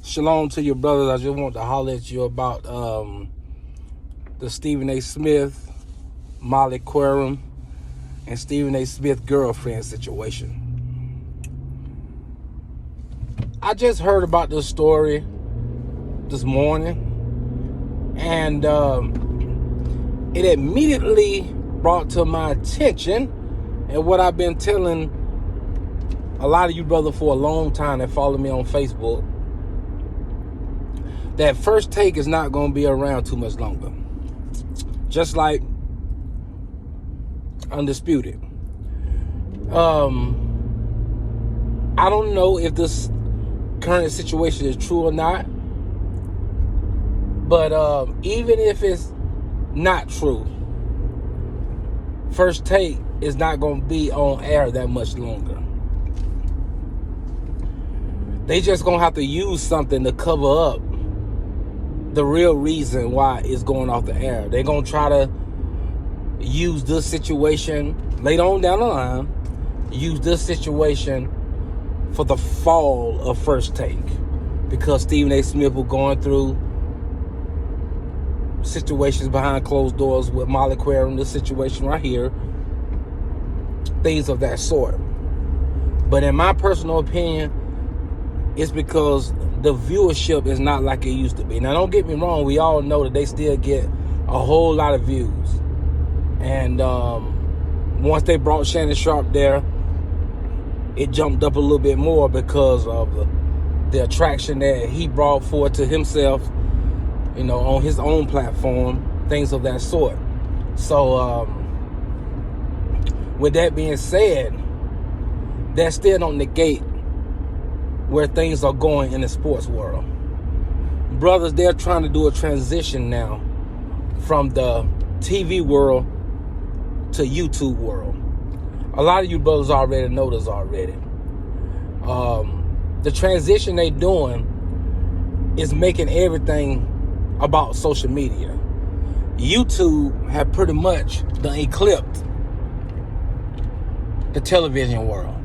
Shalom to your brothers. I just want to holler at you about the Stephen A. Smith, Molly Querum, and Stephen A. Smith girlfriend situation. I just heard about this story this morning, and it immediately brought to my attention, and what I've been telling a lot of you brothers for a long time that follow me on Facebook, that First Take is not going to be around too much longer. Just like Undisputed. I don't know if this current situation is true or not, but even if it's not true, First Take is not going to be on air that much longer. They just going to have to use something to cover up the real reason why it's going off the air. They're going to try to use this situation later on down the line, use this situation for the fall of First Take, because Stephen A. Smith was going through situations behind closed doors with Molly Querum, this situation right here, things of that sort. But in my personal opinion, it's because the viewership is not like it used to be. Now, don't get me wrong. We all know that they still get a whole lot of views. And once they brought Shannon Sharp there, it jumped up a little bit more because of the attraction that he brought forward to himself, you know, on his own platform, things of that sort. So, with that being said, that still don't negate where things are going in the sports world. Brothers, they're trying to do a transition now from the TV world to YouTube world. A lot of you brothers already know this already. The transition they doing is making everything about social media. YouTube have pretty much done eclipsed the television world.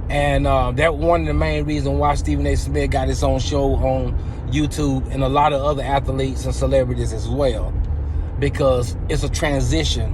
And that one of the main reasons why Stephen A. Smith got his own show on YouTube, and a lot of other athletes and celebrities as well, because it's a transition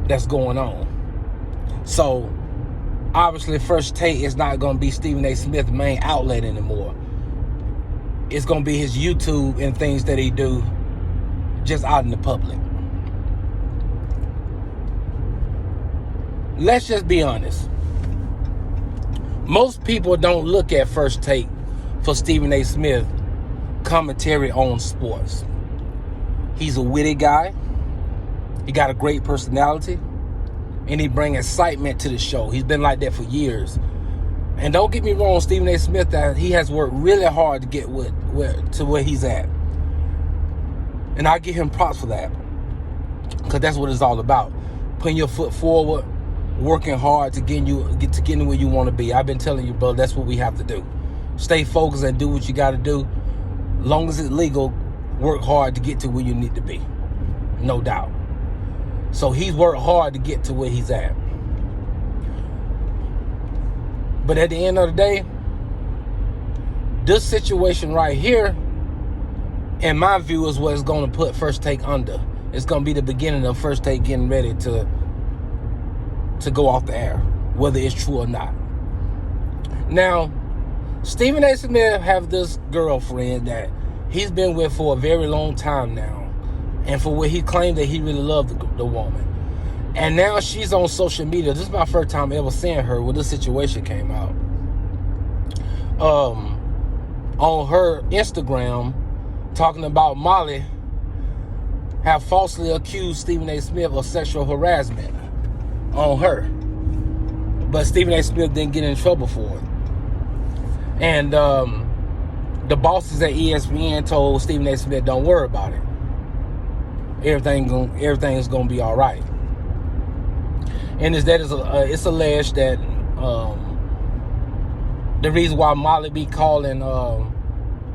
that's going on. So obviously First Take is not going to be Stephen A. Smith's main outlet anymore. It's going to be his YouTube and things that he do just out in the public. Let's just be honest. Most people don't look at First Take for Stephen A. Smith commentary on sports. He's a witty guy. He got a great personality, and he brings excitement to the show. He's been like that for years. And don't get me wrong, Stephen A. Smith, that he has worked really hard to get to where he's at. And I give him props for that, because that's what it's all about. Putting your foot forward, working hard to get where you want to be. I've been telling you, bro, that's what we have to do. Stay focused and do what you got to do. Long as it's legal, work hard to get to where you need to be. No doubt. So he's worked hard to get to where he's at. But at the end of the day, this situation right here, in my view, is what is going to put First Take under. It's going to be the beginning of First Take getting ready to go off the air, whether it's true or not. Now, Stephen A. Smith have this girlfriend that he's been with for a very long time now, and for what he claimed that he really loved the woman. And now she's on social media. This is my first time ever seeing her when this situation came out. On her Instagram, talking about Molly have falsely accused Stephen A. Smith of sexual harassment on her, but Stephen A. Smith didn't get in trouble for it. And the bosses at ESPN told Stephen A. Smith, "Don't worry about it. Everything is gonna be all right." And it's alleged that the reason why Molly be calling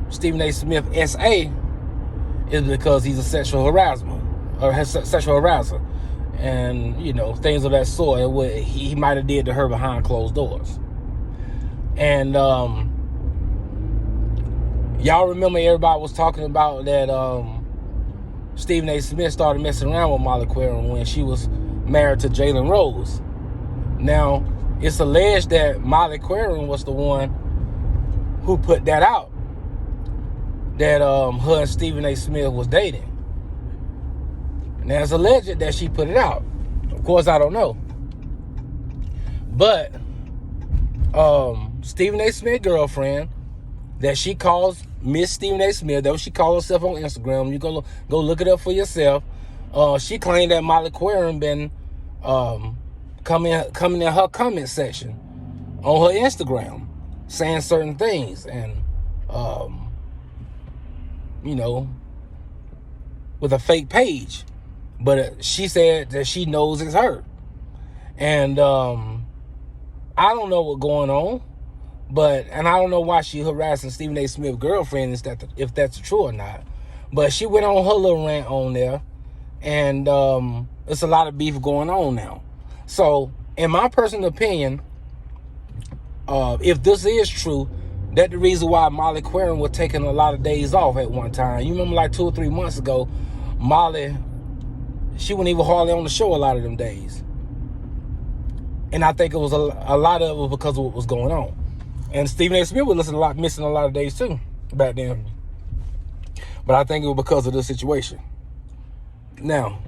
Stephen A. Smith SA is because he's a sexual harasser, and you know, things of that sort, and what he might have did to her behind closed doors. And Y'all remember everybody was talking about that Stephen A. Smith started messing around with Molly Query when she was married to Jalen Rose. Now, it's alleged that Molly Query was the one who put that out, that her and Stephen A. Smith was dating. Now, it's alleged that she put it out. Of course, I don't know. But Stephen A. Smith's girlfriend, that she calls Miss Stephen A. Smith, that's what she calls herself on Instagram. You go look it up for yourself. She claimed that Molly Query been coming in her comment section on her Instagram, saying certain things, and with a fake page. But she said that she knows it's her, and I don't know what's going on. And I don't know why she harassing Stephen A. Smith's girlfriend, if that's true or not. But she went on her little rant on there, and it's a lot of beef going on now. So, in my personal opinion, if this is true, that's the reason why Molly Query was taking a lot of days off at one time. You remember, like 2 or 3 months ago, Molly, she wasn't even hardly on the show a lot of them days. And I think it was a lot of it was because of what was going on. And Stephen A. Smith was missing a lot of days too back then. But I think it was because of the situation. Now,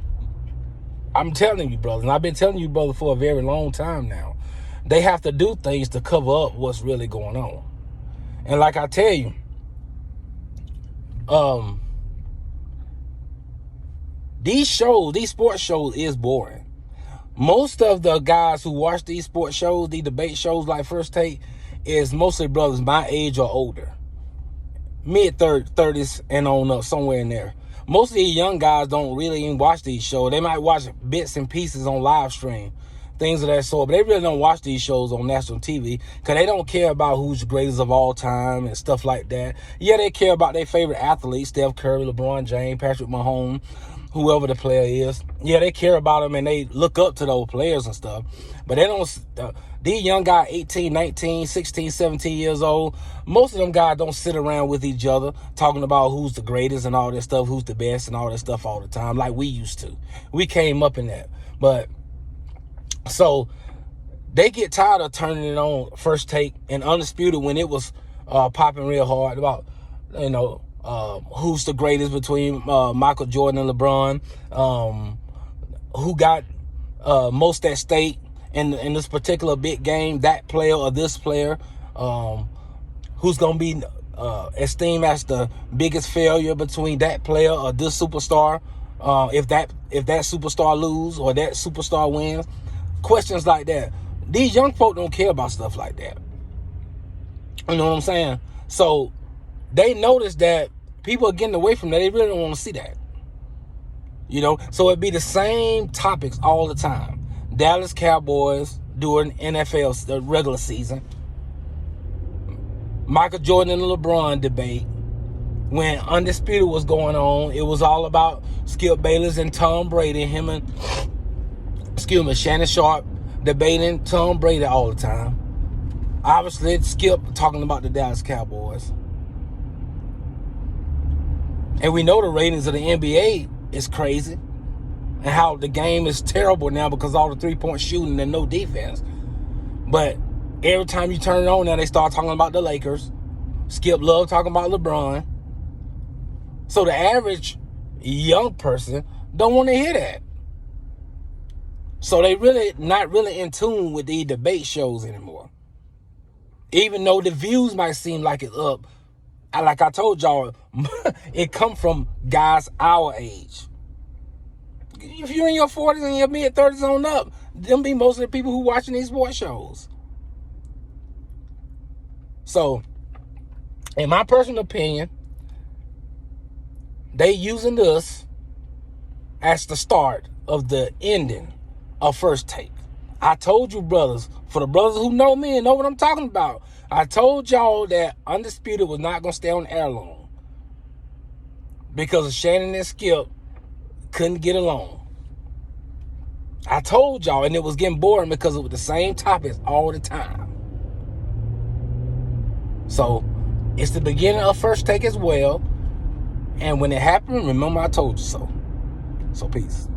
I'm telling you, brothers, and I've been telling you, brother, for a very long time now, they have to do things to cover up what's really going on. And like I tell you, these sports shows is boring. Most of the guys who watch these sports shows, these debate shows like First Take, is mostly brothers my age or older. Mid-30s and on up, somewhere in there. Most of these young guys don't really even watch these shows. They might watch bits and pieces on live stream, things of that sort, but they really don't watch these shows on national TV because they don't care about who's the greatest of all time and stuff like that. Yeah, they care about their favorite athletes, Steph Curry, LeBron James, Patrick Mahomes, whoever the player is. Yeah, they care about them and they look up to those players and stuff. But they don't, these young guys, 18, 19, 16, 17 years old, most of them guys don't sit around with each other talking about who's the greatest and all that stuff, who's the best and all that stuff all the time like we used to. We came up in that. But, so, they get tired of turning it on First Take and Undisputed when it was popping real hard about, who's the greatest between Michael Jordan and LeBron, who got most at stake in this particular big game, that player or this player, who's going to be esteemed as the biggest failure between that player or this superstar, if that superstar lose or that superstar wins. Questions like that. These young folk don't care about stuff like that. You know what I'm saying? So they notice that people are getting away from that. They really don't want to see that. So it'd be the same topics all the time. Dallas Cowboys during NFL, the regular season. Michael Jordan and LeBron debate. When Undisputed was going on, it was all about Skip Bayless and Tom Brady. Shannon Sharp debating Tom Brady all the time. Obviously, Skip talking about the Dallas Cowboys. And we know the ratings of the NBA is crazy. And how the game is terrible now because of all the three-point shooting and no defense. But every time you turn it on now, they start talking about the Lakers. Skip love talking about LeBron. So the average young person don't want to hear that. So they really not really in tune with these debate shows anymore. Even though the views might seem like it's up, like I told y'all, it come from guys our age. If you're in your 40s and your mid-30s on up, them be most of the people who watching these sports shows. So, in my personal opinion, they using this as the start of the ending of First Take. I told you, brothers, for the brothers who know me and know what I'm talking about, I told y'all that Undisputed was not going to stay on air long because Shannon and Skip couldn't get along. I told y'all, and it was getting boring because it was the same topics all the time. So It's the beginning of First Take as well. And when it happened, remember I told you so. So peace.